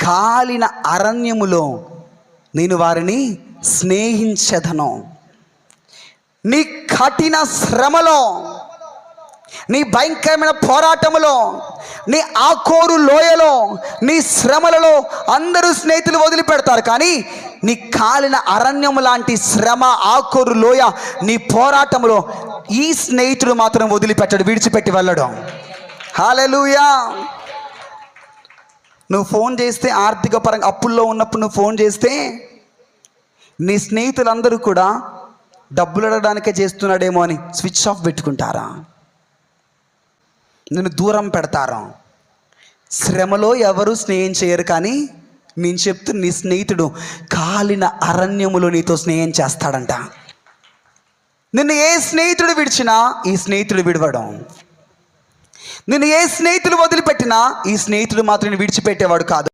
కాలిన అరణ్యములో నేను వారిని స్నేహించెదను. నీ కఠిన శ్రమలో, నీ భయంకరమైన పోరాటములో, నీ ఆకోరు లోయలో, నీ శ్రమలలో అందరూ స్నేహితులు వదిలిపెడతారు. కానీ నీ కాలిన అరణ్యము లాంటి శ్రమ, ఆకోరు లోయ, నీ పోరాటములో ఈ స్నేహితుడు మాత్రం వదిలిపెట్టడు, విడిచిపెట్టి వెళ్ళడం. హల్లెలూయా. నువ్వు ఫోన్ చేస్తే, ఆర్థిక పరంగా అప్పుల్లో ఉన్నప్పుడు నువ్వు ఫోన్ చేస్తే, నీ స్నేహితులందరూ కూడా డబ్బులు అడగడానికే చేస్తున్నాడేమో అని స్విచ్ ఆఫ్ పెట్టుకుంటారా? నిన్ను దూరం పెడతారా? శ్రమలో ఎవరు స్నేహం చేయరు. కానీ నేను చెప్తున్న నీ స్నేహితుడు కాలిన అరణ్యములో నీతో స్నేహం చేస్తాడంట. నిన్ను ఏ స్నేహితుడు విడిచినా ఈ స్నేహితుడు విడవడం. నిన్ను ఏ స్నేహితులు వదిలిపెట్టినా ఈ స్నేహితుడు మాత్రం విడిచిపెట్టేవాడు కాదు.